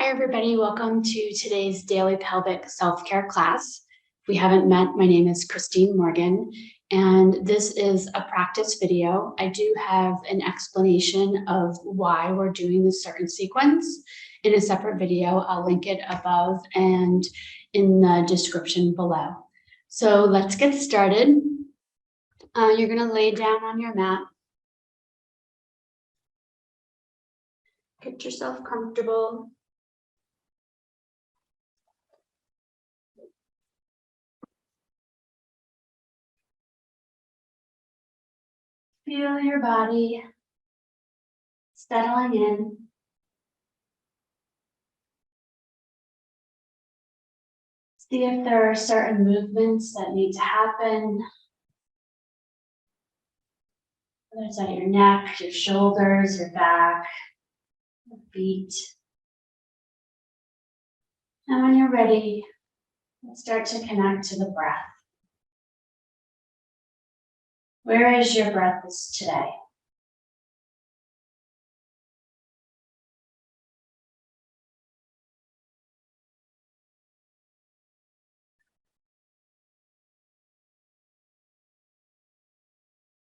Hi, everybody. Welcome to today's daily pelvic self-care class. If we haven't met, my name is Christine Morgan, and this is a practice video. I do have an explanation of why we're doing this certain sequence in a separate video. I'll link it above and in the description below. So let's get started. You're going to lay down on your mat. Get yourself comfortable. Feel your body settling in. See if there are certain movements that need to happen. Whether it's at your neck, your shoulders, your back, your feet. And when you're ready, let's start to connect to the breath. Where is your breath today?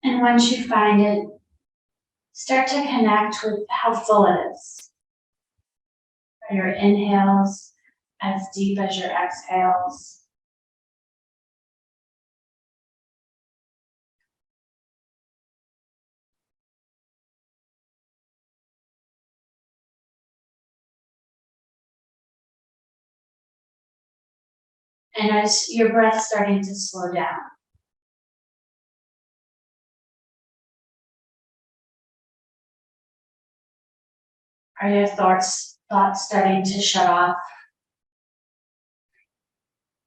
And once you find it, start to connect with how full it is. Are your inhales as deep as your exhales? And as your breath starting to slow down, are your thoughts starting to shut off?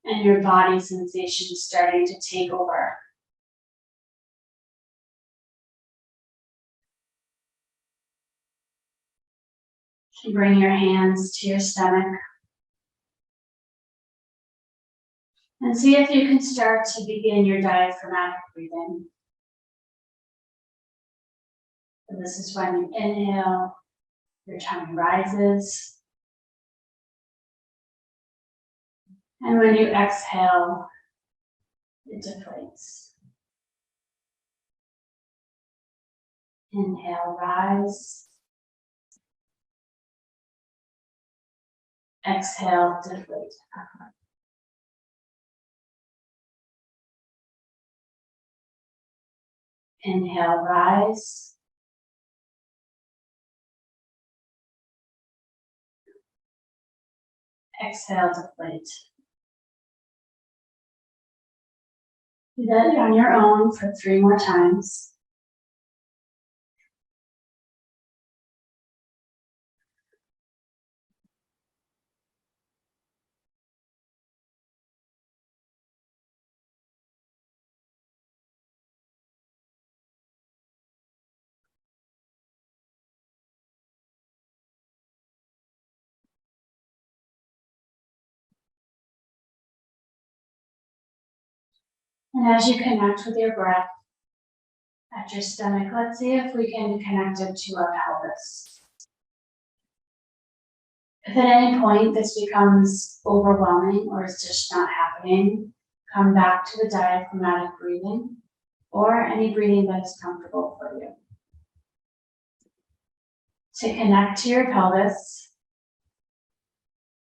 And your body sensations starting to take over? Bring your hands to your stomach. And see if you can start to begin your diaphragmatic breathing. So this is when you inhale, your tummy rises. And when you exhale, it deflates. Inhale, rise. Exhale, deflate. Inhale, rise. Exhale, deflate. Do that on your own for 3 more times. And as you connect with your breath at your stomach, let's see if we can connect it to our pelvis. If at any point this becomes overwhelming or is just not happening, come back to the diaphragmatic breathing or any breathing that is comfortable for you. To connect to your pelvis,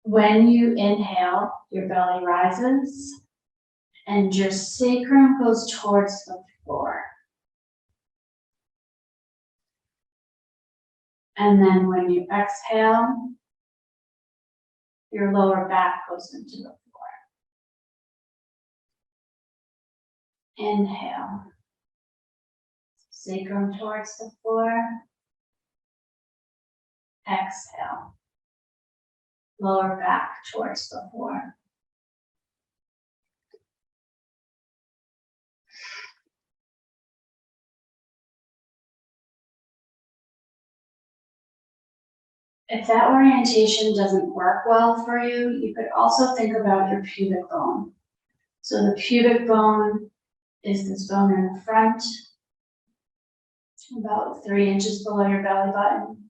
when you inhale, your belly rises and your sacrum goes towards the floor. And then when you exhale, your lower back goes into the floor. Inhale, sacrum towards the floor. Exhale, lower back towards the floor. If that orientation doesn't work well for you, you could also think about your pubic bone. So the pubic bone is this bone in the front, about 3 inches below your belly button.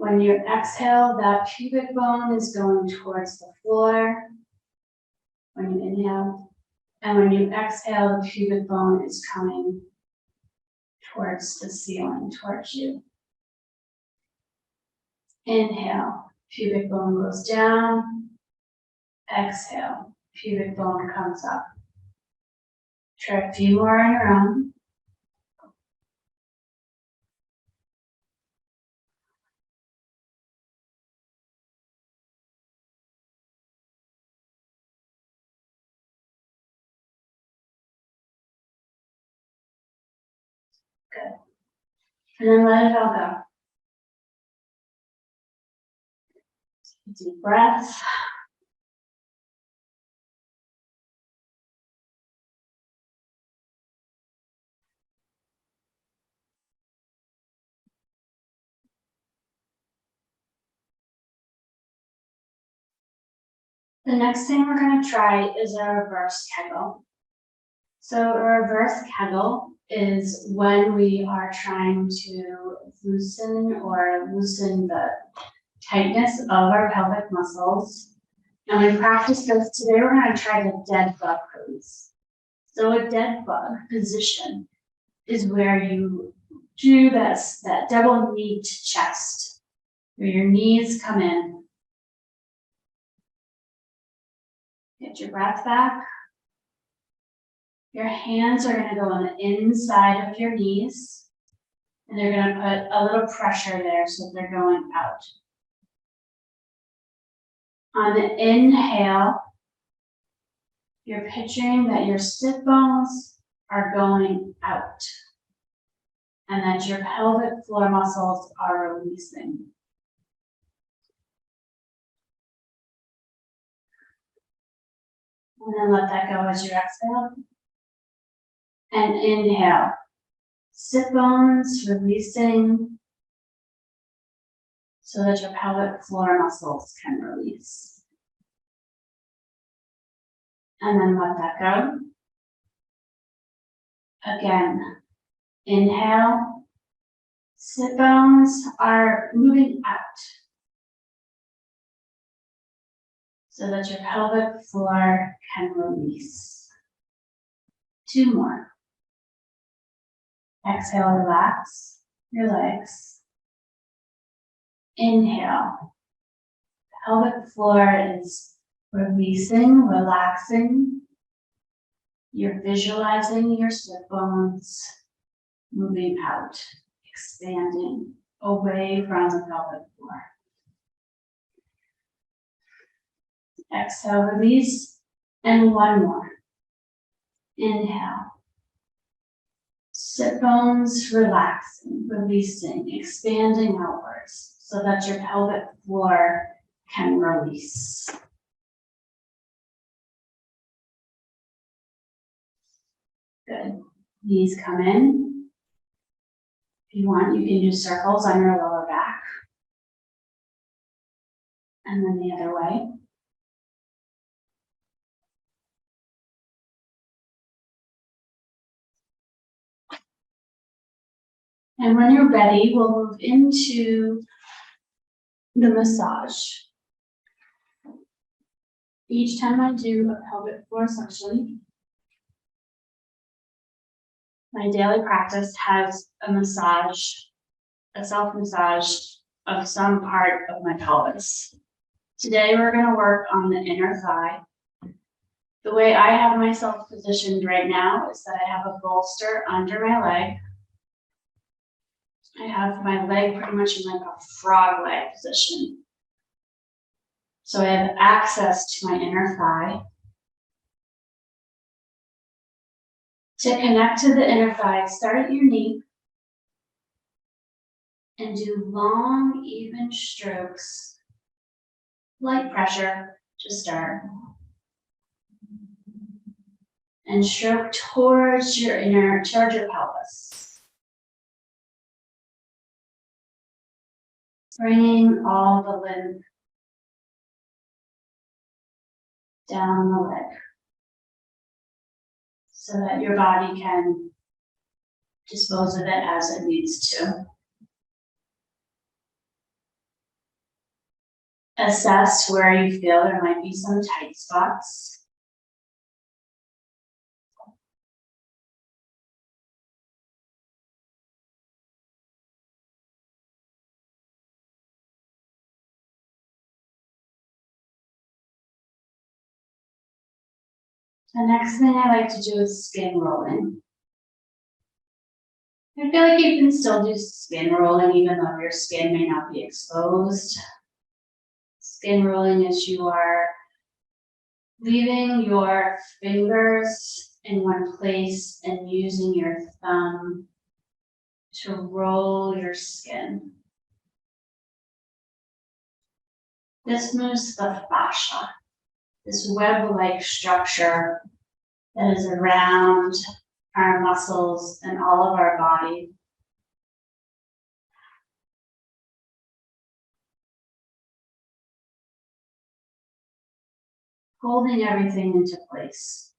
When you exhale, that pubic bone is going towards the floor when you inhale. And when you exhale, the pubic bone is coming towards the ceiling, towards you. Inhale, pubic bone goes down. Exhale, pubic bone comes up. Try a few more on your own. Good. And then let it all go. Deep breath. The next thing we're going to try is a reverse Kegel. So a reverse Kegel is when we are trying to loosen the tightness of our pelvic muscles. And we practice this. Today we're going to try the dead bug pose. So a dead bug position is where you do that double knee to chest, where your knees come in. Get your breath back. Your hands are going to go on the inside of your knees, and they're going to put a little pressure there so they're going out. On the inhale, you're picturing that your sit bones are going out and that your pelvic floor muscles are releasing. And then let that go as you exhale. And inhale, sit bones releasing so that your pelvic floor muscles can release. And then let that go. Again, inhale, sit bones are moving out so that your pelvic floor can release. 2 more. Exhale, relax your legs. Inhale, pelvic floor is releasing, relaxing. You're visualizing your sit bones moving out, expanding away from the pelvic floor. Exhale, release, and 1 more. Inhale. Sit bones relaxing, releasing, expanding outwards so that your pelvic floor can release. Good. Knees come in. If you want, you can do circles on your lower back. And then the other way. And when you're ready, we'll move into the massage. Each time I do a pelvic floor section, my daily practice has a massage, a self-massage of some part of my pelvis. Today, we're going to work on the inner thigh. The way I have myself positioned right now is that I have a bolster under my leg. I have my leg pretty much in like a frog leg position. So I have access to my inner thigh. To connect to the inner thigh, start at your knee and do long, even strokes. Light pressure to start. And stroke towards your pelvis. Bringing all the lymph down the leg so that your body can dispose of it as it needs to. Assess where you feel there might be some tight spots. The next thing I like to do is skin rolling. I feel like you can still do skin rolling even though your skin may not be exposed. Skin rolling is you are leaving your fingers in one place and using your thumb to roll your skin. This moves the fascia, this web-like structure that is around our muscles and all of our body. Holding everything into place.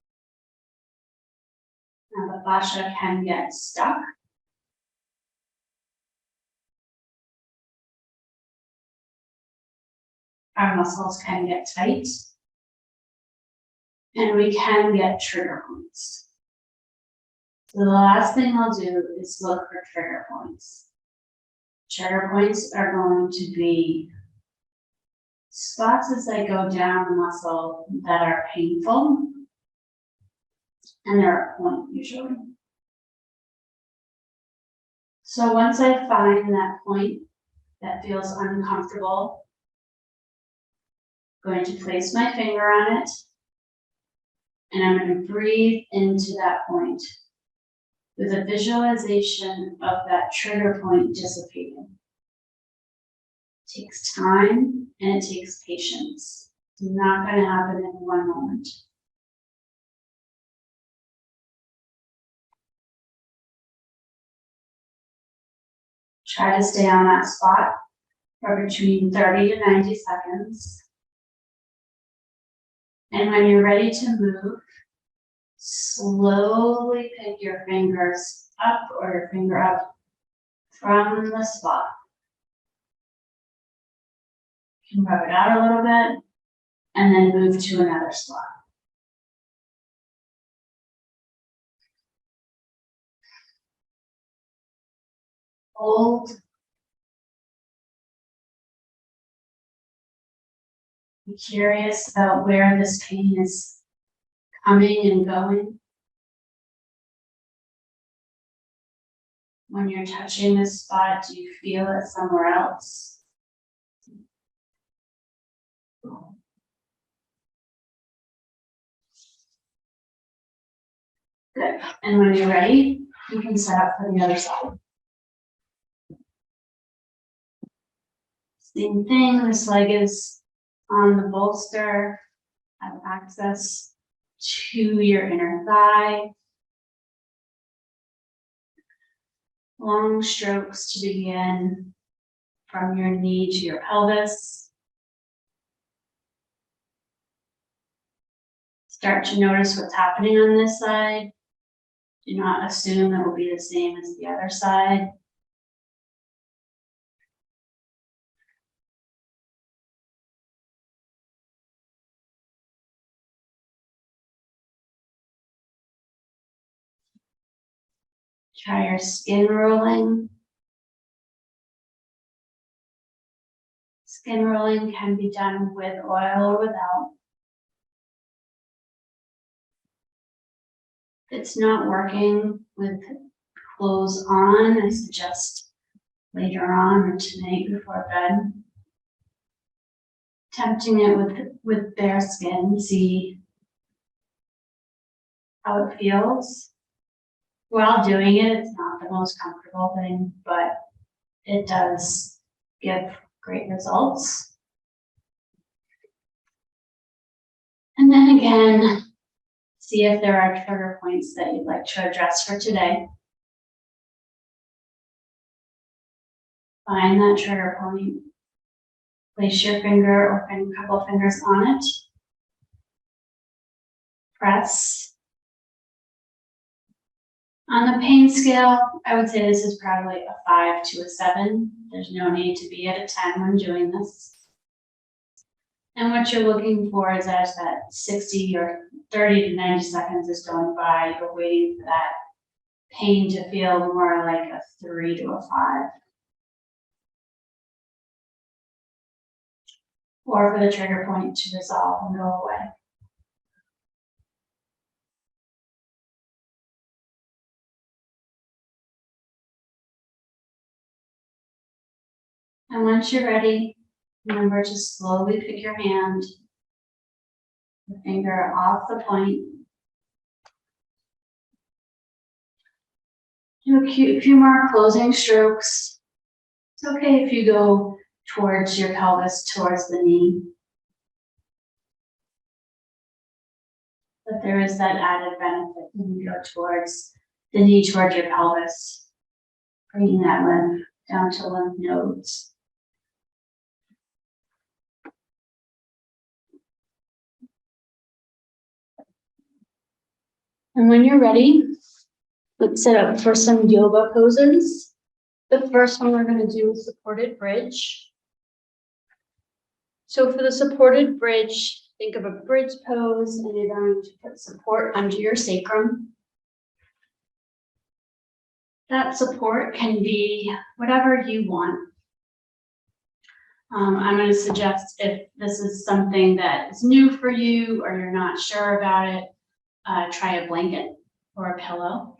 Now the fascia can get stuck. Our muscles can get tight. And we can get trigger points. So the last thing I'll do is look for trigger points. Trigger points are going to be spots as I go down the muscle that are painful, and they're a point usually. So once I find that point that feels uncomfortable, I'm going to place my finger on it, and I'm going to breathe into that point with a visualization of that trigger point dissipating. It takes time and it takes patience. It's not going to happen in one moment. Try to stay on that spot for between 30 to 90 seconds. And when you're ready to move, slowly pick your fingers up or your finger up from the spot. You can rub it out a little bit and then move to another spot. Hold. Be curious about where this pain is coming and going. When you're touching this spot, do you feel it somewhere else? Good. And when you're ready, you can set up for the other side. Same thing, this leg is on the bolster, have access to your inner thigh. Long strokes to begin from your knee to your pelvis. Start to notice what's happening on this side. Do not assume it will be the same as the other side. Try your skin rolling. Skin rolling can be done with oil or without. If it's not working with clothes on, I suggest later on or tonight before bed. Tempting it with bare skin, see how it feels. While doing it, it's not the most comfortable thing, but it does give great results. And then again, see if there are trigger points that you'd like to address for today. Find that trigger point. Place your finger or a couple fingers on it. Press. On the pain scale, I would say this is probably a 5 to a 7. There's no need to be at a 10 when doing this. And what you're looking for is as that 60 or 30 to 90 seconds is going by, you're waiting for that pain to feel more like a 3 to a 5. Or for the trigger point to resolve and go away. And once you're ready, remember to slowly pick your hand, the finger off the point. Do a few more closing strokes. It's okay if you go towards your pelvis, towards the knee. But there is that added benefit when you go towards the knee, towards your pelvis, bringing that lymph down to lymph nodes. And when you're ready, let's set up for some yoga poses. The first one we're going to do is supported bridge. So for the supported bridge, think of a bridge pose, and you're going to put support under your sacrum. That support can be whatever you want. I'm going to suggest if this is something that is new for you or you're not sure about it, try a blanket or a pillow.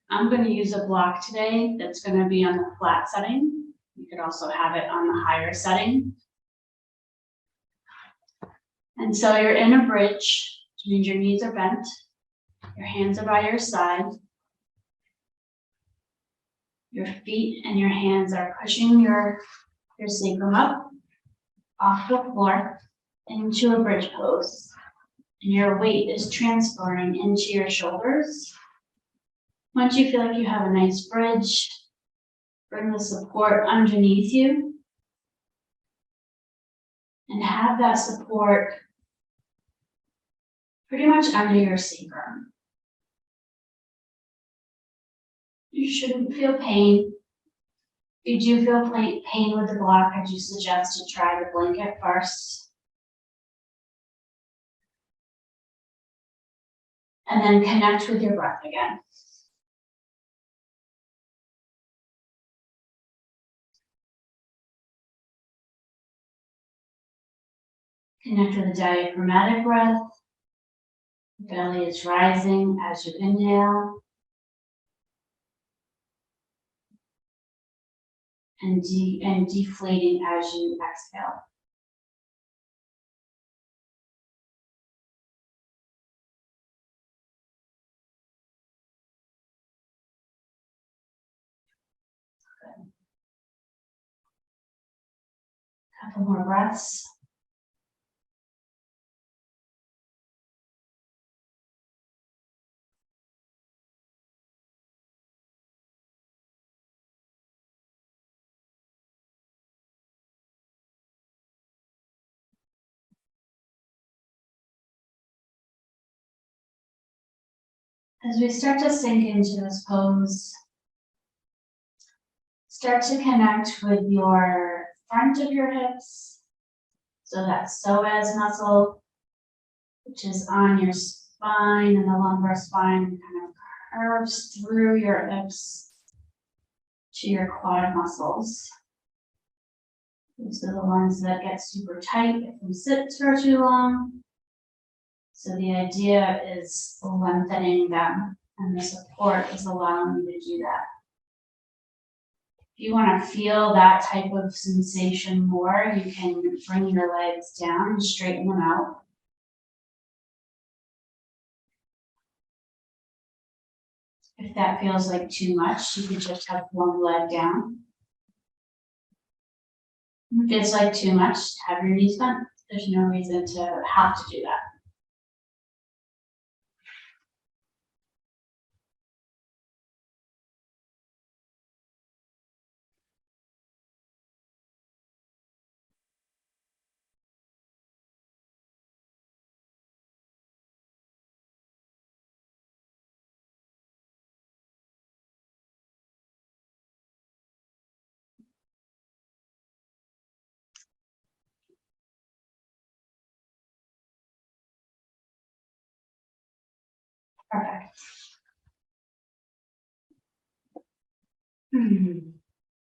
I'm going to use a block today that's going to be on the flat setting. You could also have it on the higher setting. And so you're in a bridge, which means your knees are bent, your hands are by your side, your feet and your hands are pushing your sacrum up off the floor into a bridge pose. And your weight is transferring into your shoulders. Once you feel like you have a nice bridge, bring the support underneath you and have that support pretty much under your sacrum. You shouldn't feel pain. If you do feel pain with the block, I do suggest to try the blanket first. And then connect with your breath again. Connect with the diaphragmatic breath. The belly is rising as you inhale. And deflating as you exhale. Good. Couple more breaths. As we start to sink into this pose, start to connect with your front of your hips. So that psoas muscle, which is on your spine and the lumbar spine, kind of curves through your hips to your quad muscles. These are the ones that get super tight if we sit for too long. So the idea is lengthening them, and the support is allowing you to do that. If you want to feel that type of sensation more, you can bring your legs down and straighten them out. If that feels like too much, you could just have one leg down. If it feels like too much, have your knees bent. There's no reason to have to do that. Perfect.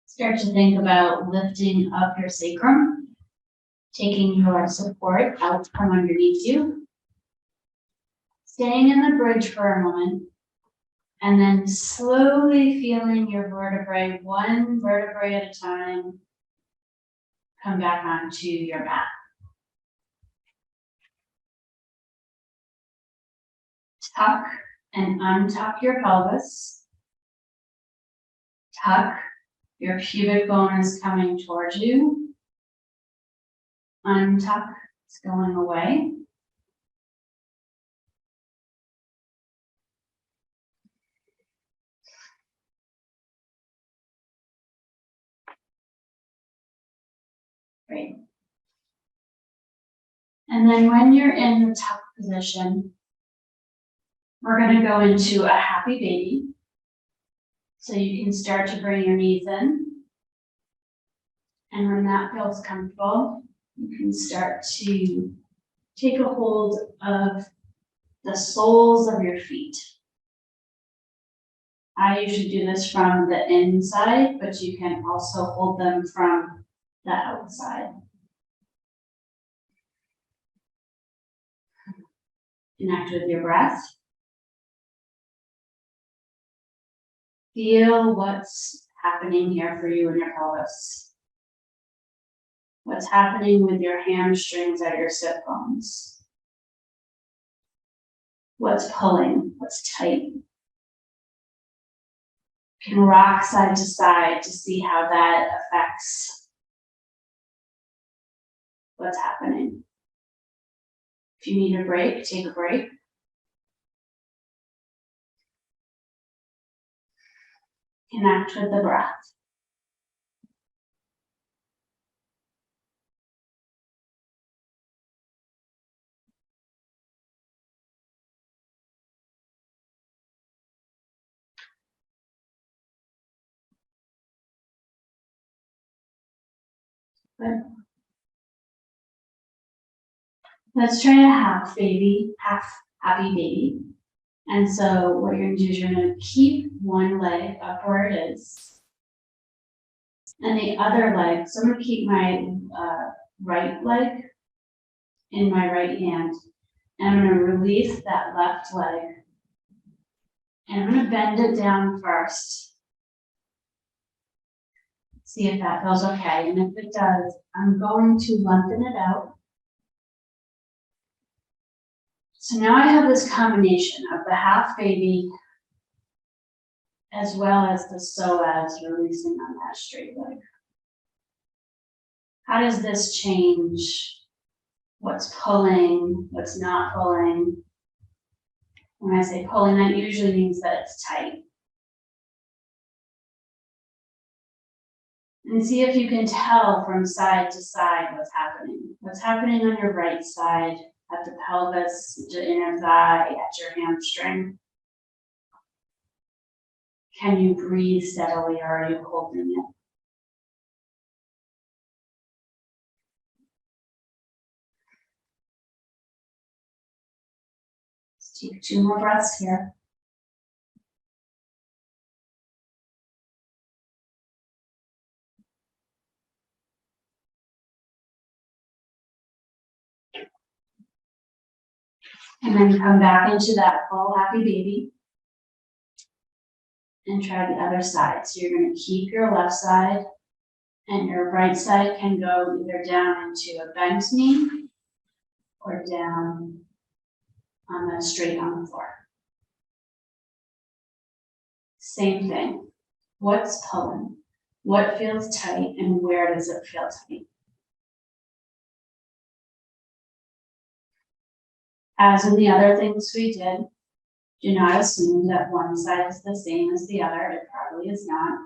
Start to think about lifting up your sacrum, taking your support out from underneath you, staying in the bridge for a moment, and then slowly feeling your vertebrae, one vertebrae at a time, come back onto your mat. Tuck and untuck your pelvis. Tuck, your pubic bone is coming towards you. Untuck, it's going away. Great. And then when you're in the tuck position, we're going to go into a happy baby. So you can start to bring your knees in. And when that feels comfortable, you can start to take a hold of the soles of your feet. I usually do this from the inside, but you can also hold them from the outside. Connect with your breath. Feel what's happening here for you in your pelvis. What's happening with your hamstrings at your sit bones. What's pulling, what's tight. You can rock side to side to see how that affects what's happening. If you need a break, take a break. Connect with the breath. Good. Let's try a half happy baby. And so what you're gonna do is you're gonna keep one leg up where it is. And the other leg, so I'm gonna keep my right leg in my right hand. And I'm gonna release that left leg. And I'm gonna bend it down first. See if that feels okay. And if it does, I'm going to lengthen it out. So now I have this combination of the half baby as well as the psoas releasing on that straight leg. How does this change what's pulling, what's not pulling? When I say pulling, that usually means that it's tight. And see if you can tell from side to side what's happening. What's happening on your right side, at the pelvis, the inner thigh, at your hamstring. Can you breathe steadily, or are you holding it? Let's take 2 more breaths here. And then come back into that full happy baby. And try the other side. So you're going to keep your left side, and your right side can go either down into a bent knee or down on the straight on the floor. Same thing. What's pulling? What feels tight, and where does it feel tight? As in the other things we did, do not assume that one side is the same as the other. It probably is not.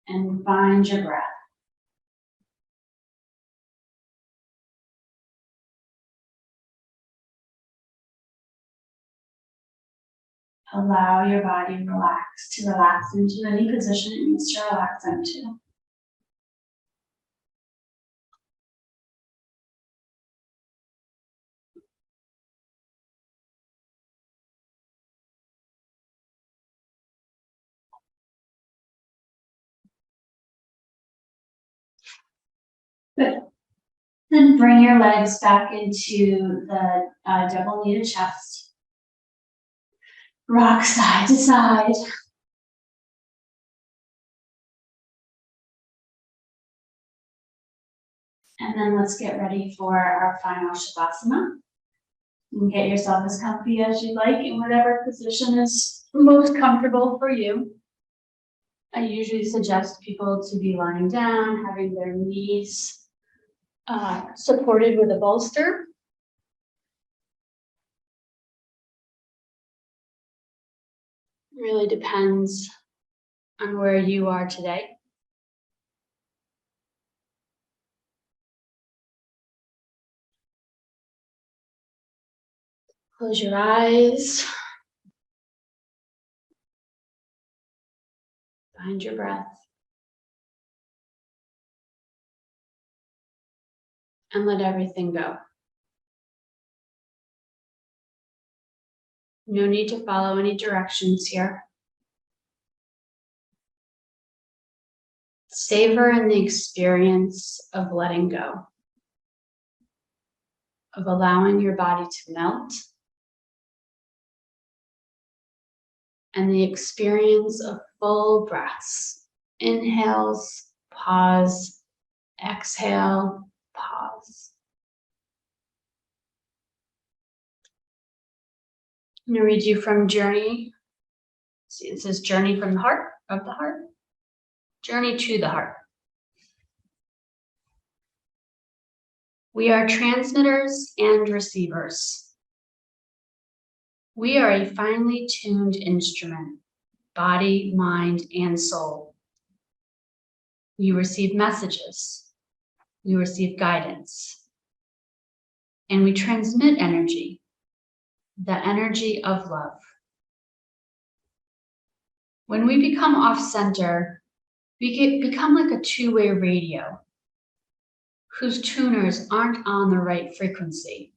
And find your breath. Allow your body to relax into any position it needs to relax into. Good. Then bring your legs back into the double kneaded chest. Rock side to side. And then let's get ready for our final Shavasana. You can get yourself as comfy as you like in whatever position is most comfortable for you. I usually suggest people to be lying down, having their knees supported with a bolster. Really depends on where you are today. Close your eyes. Find your breath. And let everything go. No need to follow any directions here. Savor in the experience of letting go, of allowing your body to melt, and the experience of full breaths. Inhales, pause, exhale, pause. I'm going to read you from Journey. See, it says Journey from the Heart, of the Heart. Journey to the Heart. We are transmitters and receivers. We are a finely tuned instrument, body, mind, and soul. We receive messages. We receive guidance. And we transmit energy, the energy of love. When we become off-center, we become like a two-way radio whose tuners aren't on the right frequency.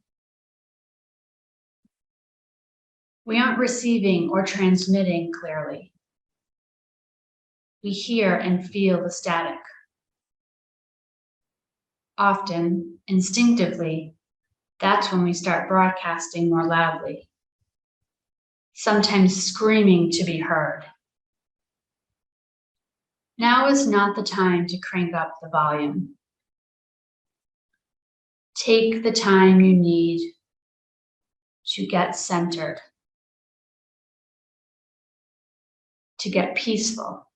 We aren't receiving or transmitting clearly. We hear and feel the static. Often, instinctively, that's when we start broadcasting more loudly, sometimes screaming to be heard. Now is not the time to crank up the volume. Take the time you need to get centered, to get peaceful.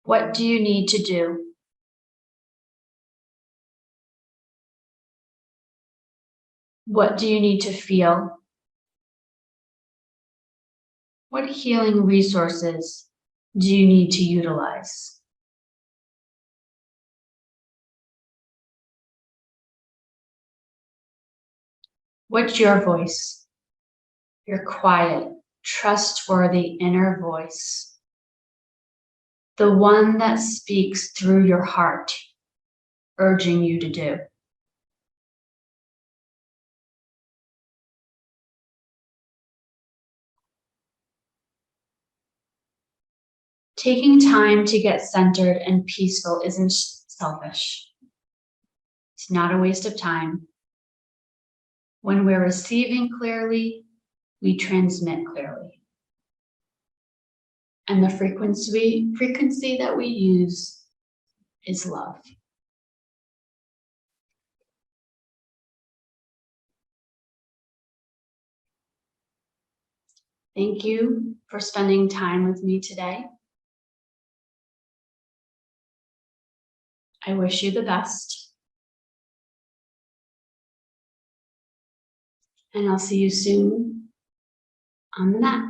What do you need to do? What do you need to feel? What healing resources do you need to utilize? What's your voice? Your quiet, trustworthy inner voice. The one that speaks through your heart, urging you to do. Taking time to get centered and peaceful isn't selfish. It's not a waste of time. When we're receiving clearly, we transmit clearly. And the frequency that we use is love. Thank you for spending time with me today. I wish you the best. And I'll see you soon on the mat.